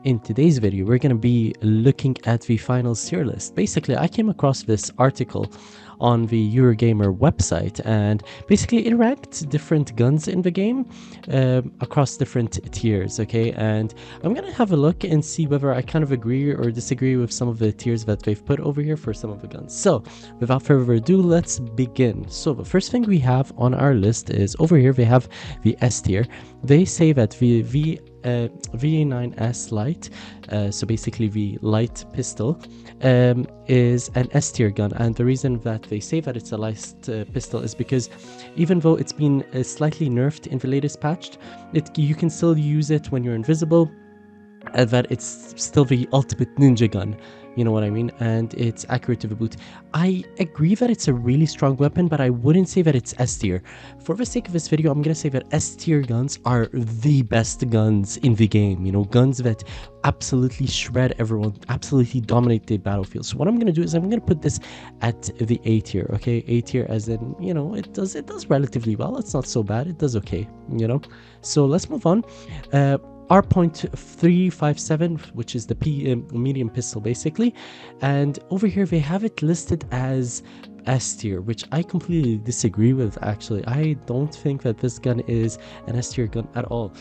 in today's video, we're going to be looking at the final tier list. Basically, I came across this article on the Eurogamer website, and basically it ranked different guns in the game across different tiers, okay? And I'm gonna have a look and see whether I kind of agree or disagree with some of the tiers that they've put over here for some of the guns. So without further ado, let's begin. So the first thing we have on our list is over here they have the S tier. They say that the VA9S light, so basically the light pistol, is an S tier gun, and the reason that they say that it's a light pistol is because even though it's been slightly nerfed in the latest patch, you can still use it when you're invisible, and that it's still the ultimate ninja gun, you know what I mean, and it's accurate to the boot. I agree that it's a really strong weapon, but I wouldn't say that it's S tier. For the sake of this video, I'm gonna say that S tier guns are the best guns in the game, you know, guns that absolutely shred everyone, absolutely dominate the battlefield. So what I'm gonna do is I'm gonna put this at the A tier, okay? A tier as in, you know, it does relatively well. It's not so bad, it does okay, you know. So let's move on. R.357, which is the medium pistol basically, and over here they have it listed as S tier, which I completely disagree with. Actually, I don't think that this gun is an S tier gun at all.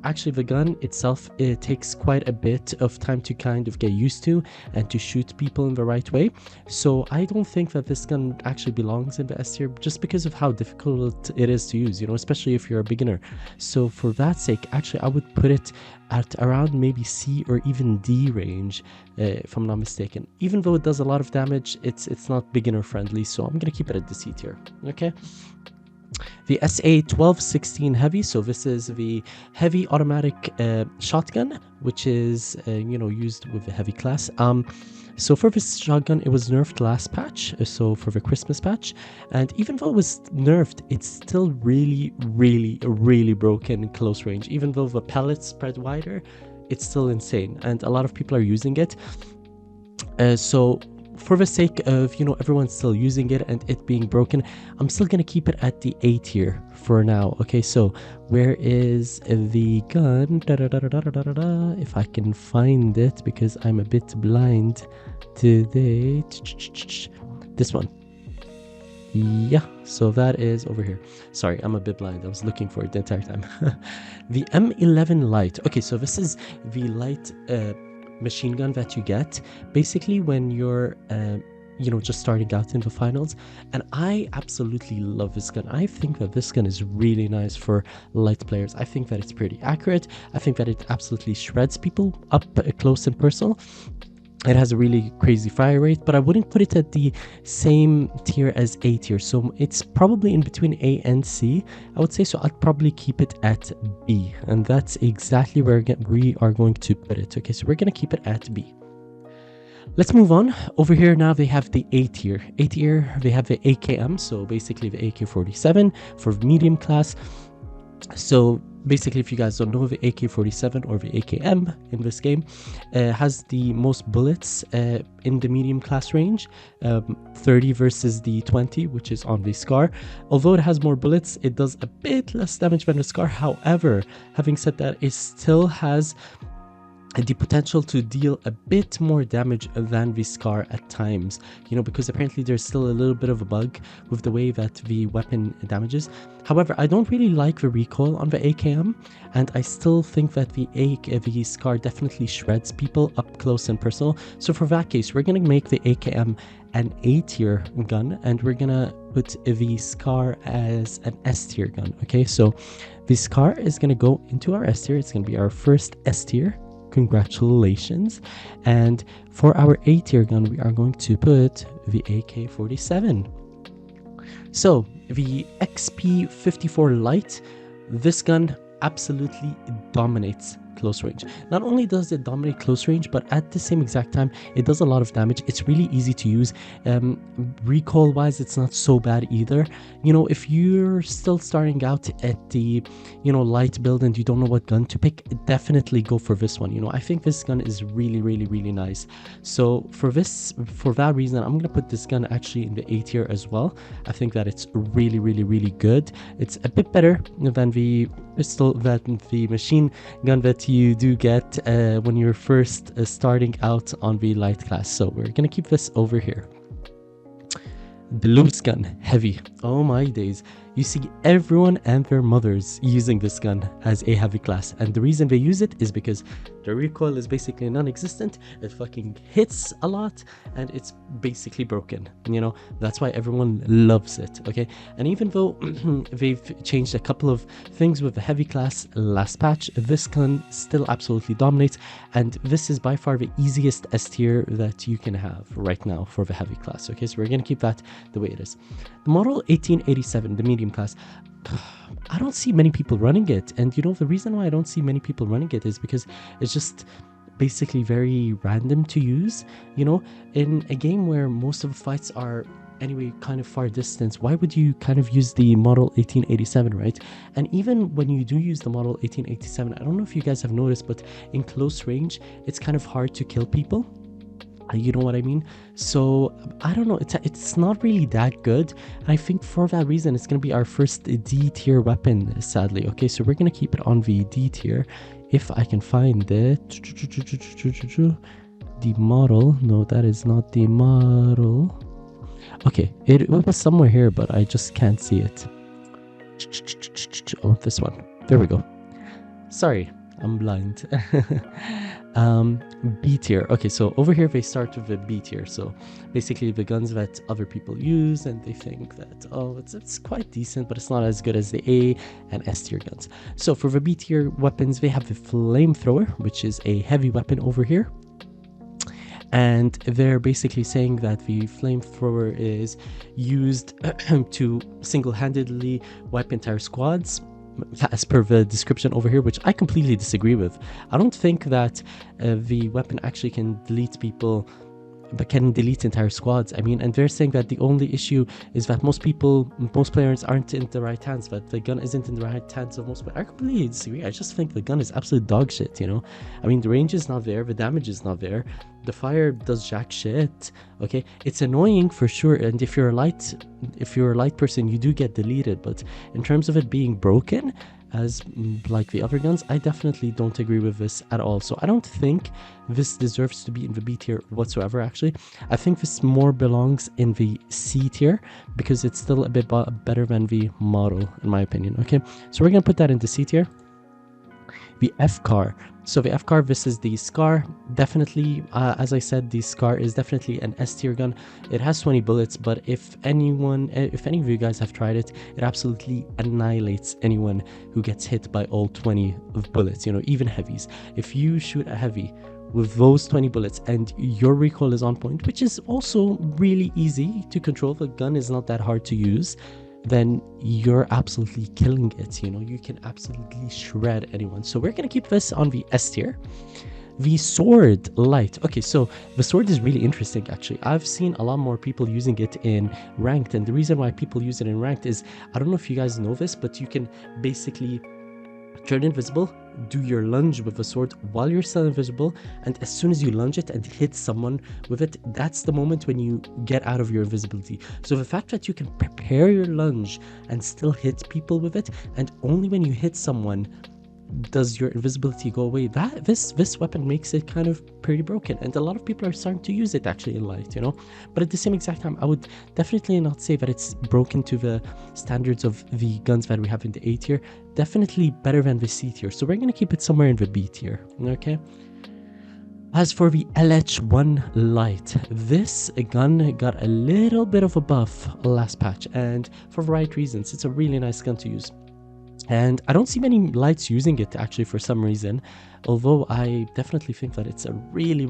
Actually, the gun itself, it takes quite a bit of time to kind of get used to and to shoot people in the right way. So I don't think that this gun actually belongs in the S tier, just because of how difficult it is to use, you know, especially if you're a beginner. So for that sake, actually, I would put it at around maybe C or even D range, if I'm not mistaken. Even though it does a lot of damage, it's not beginner friendly, so I'm gonna keep it at the C tier, okay? The SA-1216 heavy, so this is the heavy automatic shotgun, which is you know, used with the heavy class. So for this shotgun, it was nerfed last patch, so for the Christmas patch, and even though it was nerfed, it's still really broken in close range. Even though the pellets spread wider, it's still insane, and a lot of people are using it. So for the sake of, you know, everyone's still using it and it being broken, I'm still gonna keep it at the A tier for now. Okay, so where is the gun? If I can find it, because I'm a bit blind today. This one. Yeah, so that is over here. Sorry, I'm a bit blind. I was looking for it the entire time. The M11 light. Okay, so this is the light machine gun that you get basically when you're you know, just starting out in the finals, and I absolutely love this gun. I think that this gun is really nice for light players. I think that it's pretty accurate. I think that it absolutely shreds people up close and personal. It has a really crazy fire rate, but I wouldn't put it at the same tier as A tier. So it's probably in between A and C, I would say. So I'd probably keep it at B. And that's exactly where we are going to put it. Okay, so we're going to keep it at B. Let's move on. Over here now they have the A tier. A tier, they have the AKM, so basically the AK-47 for medium class. So basically, if you guys don't know, the AK-47 or the AKM in this game has the most bullets in the medium class range, 30 versus the 20, which is on the SCAR. Although it has more bullets, it does a bit less damage than the SCAR. However, having said that, it still has the potential to deal a bit more damage than the SCAR at times, you know, because apparently there's still a little bit of a bug with the way that the weapon damages. However, I don't really like the recoil on the AKM, and I still think that the SCAR definitely shreds people up close and personal. So for that case, we're gonna make the AKM an A tier gun, and we're gonna put the SCAR as an S tier gun. Okay, so the SCAR is gonna go into our S tier. It's gonna be our first S tier. Congratulations. And for our A tier gun, we are going to put the AK-47. So the XP-54 Light, this gun absolutely dominates close range. Not only does it dominate close range, but at the same exact time, it does a lot of damage. It's really easy to use. Recoil wise, it's not so bad either. You know, if you're still starting out at the, you know, light build and you don't know what gun to pick, definitely go for this one. You know, I think this gun is really nice. So for that reason, I'm gonna put this gun actually in the A tier as well. I think that it's really good. It's a bit better than the pistol, than the machine gun that you do get when you're first starting out on the light class. So we're gonna keep this over here. The loose gun, heavy. Oh my days. You see everyone and their mothers using this gun as a heavy class, and the reason they use it is because the recoil is basically non-existent. It fucking hits a lot and it's basically broken, you know. That's why everyone loves it, okay? And even though they've changed a couple of things with the heavy class last patch, this gun still absolutely dominates, and this is by far the easiest S tier that you can have right now for the heavy class, okay? So we're gonna keep that the way it is. The model 1887, the medium class, I don't see many people running it, and you know the reason why I don't see many people running it is because it's just basically very random to use. You know, in a game where most of the fights are anyway kind of far distance, why would you kind of use the model 1887, right? And even when you do use the model 1887, I don't know if you guys have noticed, but in close range it's kind of hard to kill people. You know what I mean? So I don't know, it's not really that good. I think for that reason it's gonna be our first D tier weapon, sadly. Okay, so we're gonna keep it on the D tier if I can find it. The model, no, that is not the model. Okay, it was somewhere here, but I just can't see it. Oh, this one, there we go. Sorry, I'm blind. B tier. Okay, so over here they start with the B tier. So basically the guns that other people use and they think that, oh, it's quite decent, but it's not as good as the A and S tier guns. So for the B tier weapons, they have the flamethrower, which is a heavy weapon over here. And they're basically saying that the flamethrower is used to single-handedly wipe entire squads, as per the description over here, which I completely disagree with. I don't think that the weapon actually can delete people, but can delete entire squads. I mean, and they're saying that the only issue is that most players aren't in the right hands, that the gun isn't in the right hands of most players. I completely disagree. I just think the gun is absolute dog shit, you know? I mean, the range is not there, the damage is not there, the fire does jack shit, okay? It's annoying for sure, and if you're a light person, you do get deleted, but in terms of it being broken, as like the other guns, I definitely don't agree with this at all. So I don't think this deserves to be in the B tier whatsoever. Actually, I think this more belongs in the C tier because it's still a bit better than the model, in my opinion. Okay, so we're gonna put that into C tier. The F car. So the F car, this is the Scar. Definitely, as I said, the Scar is definitely an S tier gun. It has 20 bullets, but if any of you guys have tried it, it absolutely annihilates anyone who gets hit by all 20 of bullets, you know, even heavies. If you shoot a heavy with those 20 bullets and your recoil is on point, which is also really easy to control, the gun is not that hard to use, then you're absolutely killing it. You know, you can absolutely shred anyone. So we're gonna keep this on the S tier. The sword light. Okay, so the sword is really interesting. Actually, I've seen a lot more people using it in ranked, and the reason why people use it in ranked is, I don't know if you guys know this, but you can basically turn invisible, do your lunge with the sword while you're still invisible, and as soon as you lunge it and hit someone with it, that's the moment when you get out of your invisibility. So the fact that you can prepare your lunge and still hit people with it, and only when you hit someone does your invisibility go away, that this weapon makes it kind of pretty broken, and a lot of people are starting to use it actually in light, you know. But at the same exact time, I would definitely not say that it's broken to the standards of the guns that we have in the A tier. Definitely better than the C tier, so we're gonna keep it somewhere in the B tier. Okay, as for the LH1 light, this gun got a little bit of a buff last patch, and for the right reasons. It's a really nice gun to use, and I don't see many lights using it actually for some reason, although I definitely think that it's a really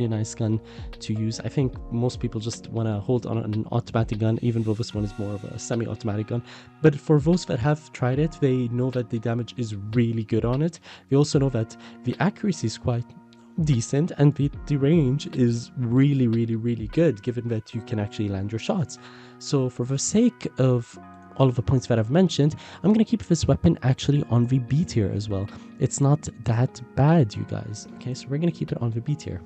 nice gun to use. I think most people just want to hold on an automatic gun, even though this one is more of a semi-automatic gun. But for those that have tried it, they know that the damage is really good on it. They also know that the accuracy is quite decent, and the range is really good, given that you can actually land your shots. So for the sake of all of the points that I've mentioned, I'm gonna keep this weapon actually on the B tier as well. It's not that bad, you guys. Okay, so we're gonna keep it on the B tier.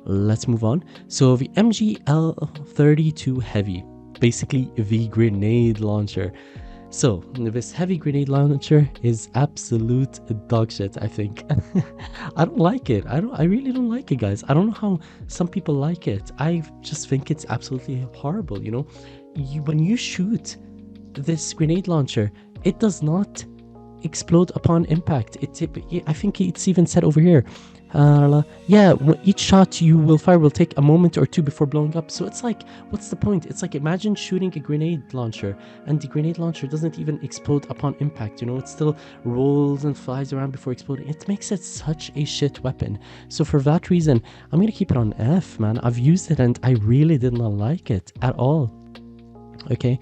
Let's move on. So the MGL32 heavy, basically the grenade launcher. So this heavy grenade launcher is absolute dog shit, I think. I don't like it. I really don't like it, guys. I don't know how some people like it. I just think it's absolutely horrible, you know? When you shoot this grenade launcher, it does not explode upon impact. I think it's even said over here. Yeah, each shot you will fire will take a moment or two before blowing up. So it's like, what's the point? It's like, imagine shooting a grenade launcher and the grenade launcher doesn't even explode upon impact. You know, it still rolls and flies around before exploding. It makes it such a shit weapon. So for that reason, I'm gonna keep it on F, man. I've used it and I really did not like it at all. Okay.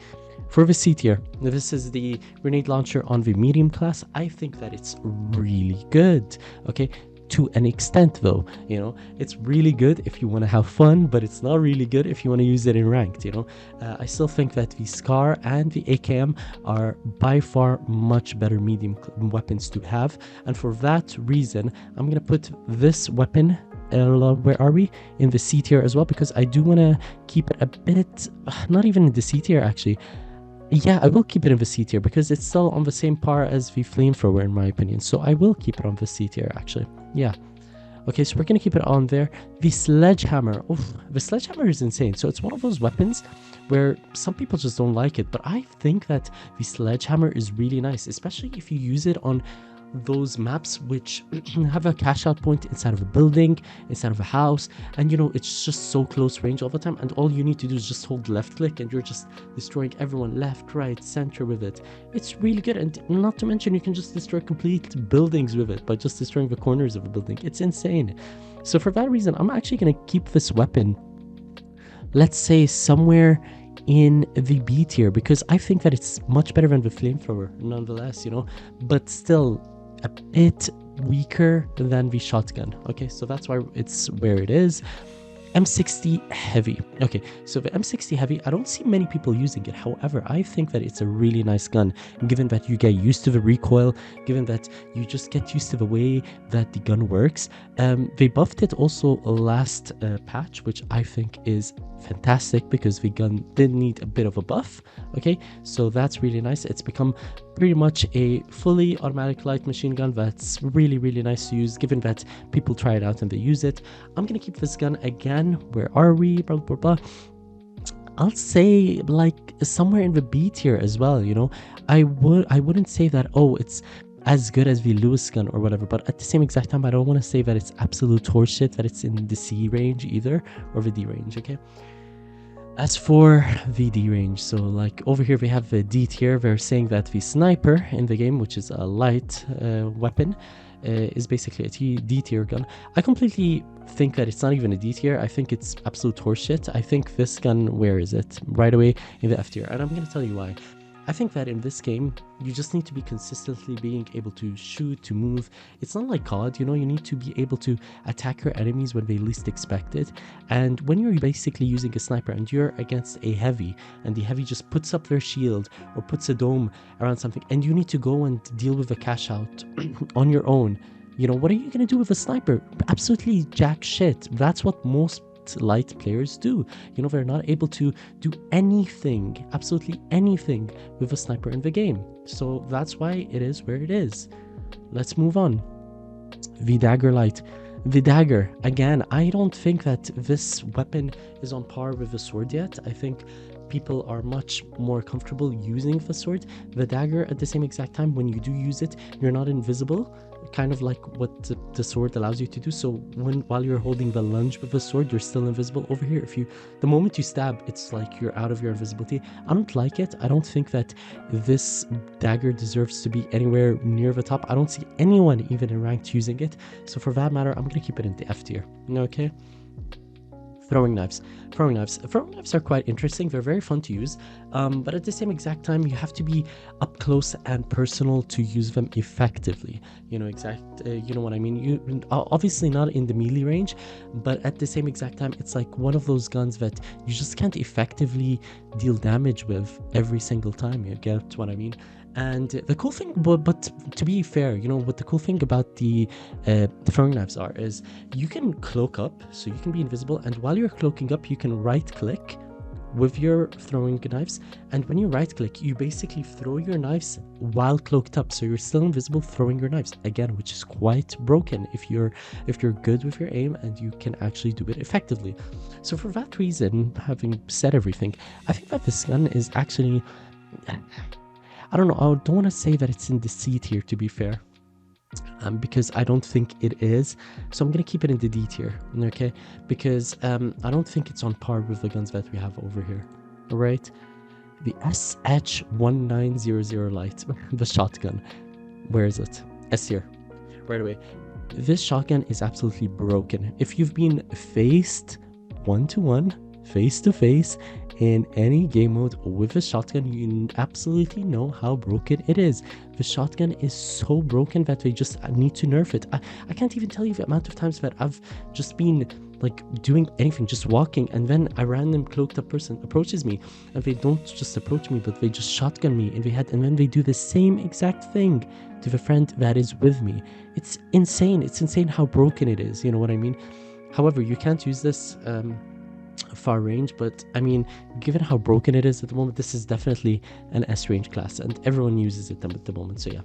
For the C tier, this is the grenade launcher on the medium class. I think that it's really good, okay? To an extent though, you know, it's really good if you want to have fun, but it's not really good if you want to use it in ranked, you know. I still think that the Scar and the AKM are by far much better medium weapons to have, and for that reason, I'm gonna put this weapon, where are we, in the C tier as well, because I do want to keep it a bit, not even in the C tier actually. Yeah, I will keep it in the C tier because it's still on the same par as the flamethrower in my opinion. So I will keep it on the C tier actually. Yeah. Okay, so we're gonna keep it on there. The sledgehammer. Oof, the sledgehammer is insane. So it's one of those weapons where some people just don't like it, but I think that the sledgehammer is really nice, especially if you use it on those maps which have a cash out point inside of a building, inside of a house, and you know, it's just so close range all the time, and all you need to do is just hold left click and you're just destroying everyone left, right, center with it. It's really good, and not to mention you can just destroy complete buildings with it by just destroying the corners of a building. It's insane. So for that reason, I'm actually going to keep this weapon, let's say somewhere in the B tier, because I think that it's much better than the flamethrower nonetheless, you know, but still a bit weaker than the shotgun. Okay, so that's why it's where it is. M60 heavy. Okay, so the M60 heavy, I don't see many people using it. However, I think that it's a really nice gun, given that you get used to the recoil, given that you just get used to the way that the gun works. They buffed it also last patch, which I think is fantastic because the gun did need a bit of a buff. Okay, so that's really nice. It's become pretty much a fully automatic light machine gun that's really, really nice to use, given that people try it out and they use it. I'm gonna keep this gun again. Where are we? Blah, blah, blah. I'll say like somewhere in the B tier as well, you know. I wouldn't say that, oh, it's as good as the Lewis gun or whatever, but at the same exact time, I don't want to say that it's absolute horseshit, that it's in the C range either, or the D range, okay? As for the D range, so like over here we have the D tier. They're saying that the sniper in the game, which is a light weapon, is basically a D tier gun. I completely think that it's not even a D tier. I think it's absolute horseshit. I think this gun, where is it? Right away in the F tier, and I'm going to tell you why. I think that in this game, you just need to be consistently being able to shoot, to move. It's not like COD, you know, you need to be able to attack your enemies when they least expect it. And when you're basically using a sniper and you're against a heavy, and the heavy just puts up their shield or puts a dome around something, and you need to go and deal with the cash out on your own, you know, what are you going to do with a sniper? Absolutely jack shit. That's what most light players do. You know, they're not able to do anything, absolutely anything, with a sniper in the game. So that's why it is where it is. Let's move on. The dagger light. The dagger, again, I don't think that this weapon is on par with the sword yet. I think people are much more comfortable using the sword. The dagger, at the same exact time, when you do use it, you're not invisible, kind of like what the sword allows you to do. So while you're holding the lunge with the sword, you're still invisible. Over here, the moment you stab, it's like you're out of your invisibility. I don't like it. I don't think that this dagger deserves to be anywhere near the top. I don't see anyone even in ranked using it. So for that matter, I'm gonna keep it in the F tier. Okay. Throwing knives. Throwing knives are quite interesting. They're very fun to use, but at the same exact time, you have to be up close and personal to use them effectively. You know you know what I mean. You obviously not in the melee range, but at the same exact time, it's like one of those guns that you just can't effectively deal damage with every single time. You get what I mean? And the cool thing, but to be fair, you know, what the cool thing about the throwing knives is you can cloak up, so you can be invisible, and while you're cloaking up, you can right click with your throwing knives, and when you right click, you basically throw your knives while cloaked up, so you're still invisible throwing your knives again, which is quite broken if you're good with your aim and you can actually do it effectively. So for that reason, having said everything, I think that this gun is actually, I don't know, I don't want to say that it's in the C tier, to be fair, because I don't think it is. So I'm gonna keep it in the D tier, okay? Because I don't think it's on par with the guns that we have over here. All right, the SH1900 light, the shotgun. Where is it? S tier. Right away. This shotgun is absolutely broken. If you've been faced one-to-one, face-to-face in any game mode with a shotgun, you absolutely know how broken it is. The shotgun is so broken that they just need to nerf it. I can't even tell you the amount of times that I've just been like doing anything, just walking, and then a random cloaked up person approaches me, and they don't just approach me, but they just shotgun me in the head, and then they do the same exact thing to the friend that is with me. It's insane. It's insane how broken it is. You know what I mean? However, you can't use this far range, but I mean, given how broken it is at the moment, this is definitely an S range class, and everyone uses it at the moment. So yeah,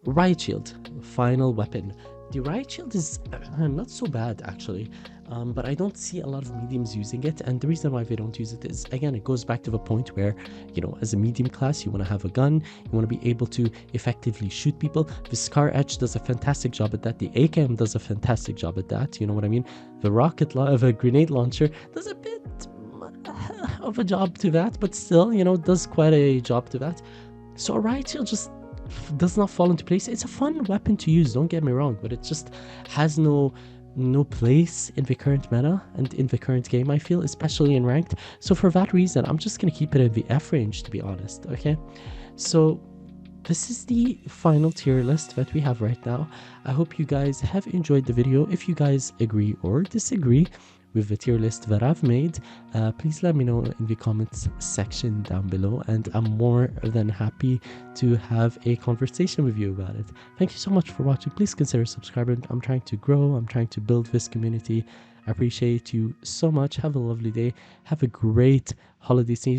riot shield, final weapon. The riot shield is not so bad actually, but I don't see a lot of mediums using it, and the reason why they don't use it is, again, it goes back to the point where, you know, as a medium class, you want to have a gun, you want to be able to effectively shoot people. The Scar Edge does a fantastic job at that. The AKM does a fantastic job at that. You know what I mean? The the grenade launcher does a bit of a job to that, but still, you know, does quite a job to that. So a riot shield just does not fall into place. It's a fun weapon to use, don't get me wrong, but it just has no place in the current meta and in the current game, I feel, especially in ranked. So for that reason, I'm just gonna keep it in the F range, to be honest. Okay, so this is the final tier list that we have right now. I hope you guys have enjoyed the video. If you guys agree or disagree with the tier list that I've made, please let me know in the comments section down below, and I'm more than happy to have a conversation with you about it. Thank you so much for watching. Please consider subscribing. I'm trying to grow, I'm trying to build this community. I appreciate you so much. Have a lovely day. Have a great holiday season.